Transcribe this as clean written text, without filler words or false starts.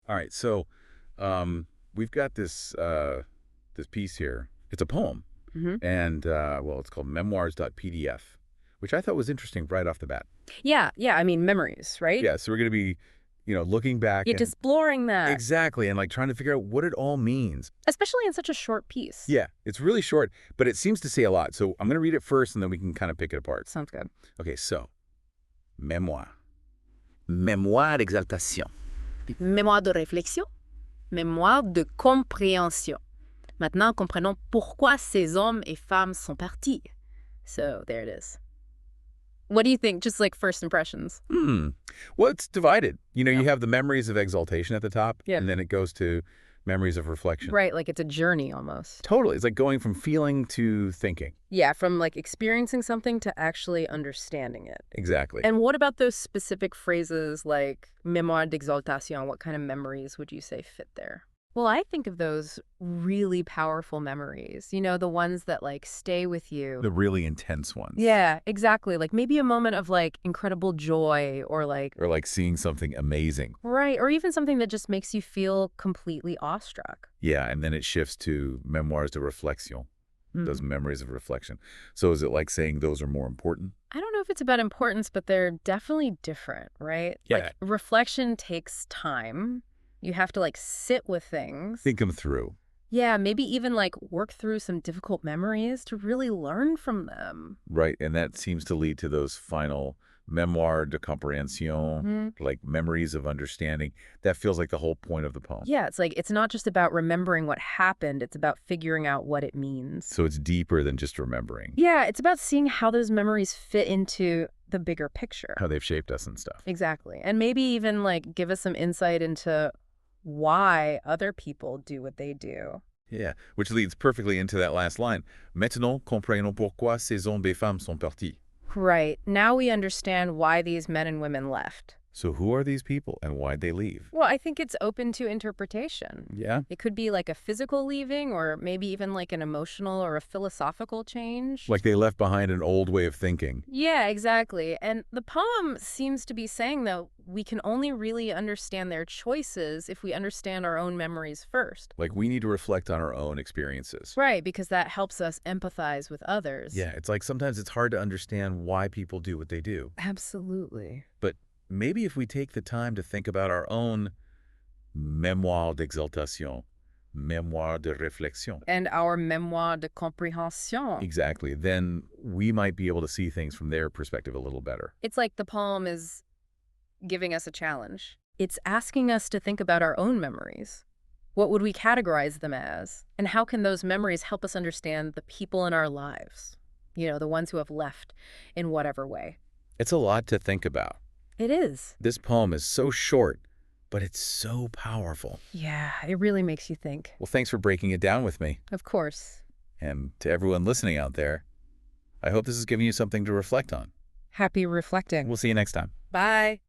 All right, so we've got this piece here. It's a poem, and well, it's called mémoires.pdf, which I thought was interesting right off the bat. Yeah, I mean, memories, right? Yeah, so we're going to be, looking back You're and exploring that, exactly, and like trying to figure out what it all means. especially in such a short piece. Yeah, it's really short, but it seems to say a lot. So I'm going to read it first, and then we can kind of pick it apart. Sounds good. Okay, so mémoire, mémoire d'exaltation. Mémoire de réflexion, mémoire de compréhension. Maintenant, comprenons pourquoi ces hommes et femmes sont partis. So there it is. What do you think? Just like first impressions. Well, it's divided. You have the memories of exaltation at the top, Yeah. and then it goes to memories of reflection. Right, like it's a journey almost. Totally. It's like going from feeling to thinking. Yeah, from like experiencing something to actually understanding it. Exactly. And what about those specific phrases like mémoire d'exaltation? What kind of memories would you say fit there? Well, I think of those really powerful memories, the ones that like stay with you. The really intense ones. Yeah, exactly. Like maybe a moment of like incredible joy or like, Or like seeing something amazing. right, or even something that just makes you feel completely awestruck. Yeah, and then it shifts to mémoires de réflexion, those memories of reflection. So is it like saying those are more important? I don't know if it's about importance, but they're definitely different, right? Yeah. Like reflection takes time. You have to like sit with things. Think them through. Yeah, maybe even like work through some difficult memories to really learn from them. Right, and that seems to lead to those final mémoires de compréhension, like memories of understanding. That feels like the whole point of the poem. Yeah, it's like it's not just about remembering what happened, it's about figuring out what it means. So it's deeper than just remembering. Yeah, it's about seeing how those memories fit into the bigger picture. How they've shaped us and stuff. Exactly. And maybe even like give us some insight into why other people do what they do. Yeah, which leads perfectly into that last line. Maintenant, comprenons pourquoi ces hommes et femmes sont partis. Right. Now we understand why these men and women left. So who are these people and why'd they leave? Well, I think it's open to interpretation. Yeah? It could be like a physical leaving or maybe even like an emotional or a philosophical change. Like they left behind an old way of thinking. Yeah, exactly. And the poem seems to be saying, though, we can only really understand their choices if we understand our own memories first. Like we need to reflect on our own experiences. Right, because that helps us empathize with others. Yeah, it's like sometimes it's hard to understand why people do what they do. Absolutely. But maybe if we take the time to think about our own mémoire d'exaltation, mémoire de réflexion. And our mémoire de compréhension. Exactly. Then we might be able to see things from their perspective a little better. It's like the poem is giving us a challenge. It's asking us to think about our own memories. What would we categorize them as? And how can those memories help us understand the people in our lives? The ones who have left in whatever way. It's a lot to think about. It is. This poem is so short, but it's so powerful. Yeah, it really makes you think. Well, thanks for breaking it down with me. Of course. And to everyone listening out there, I hope this has given you something to reflect on. Happy reflecting. We'll see you next time. Bye.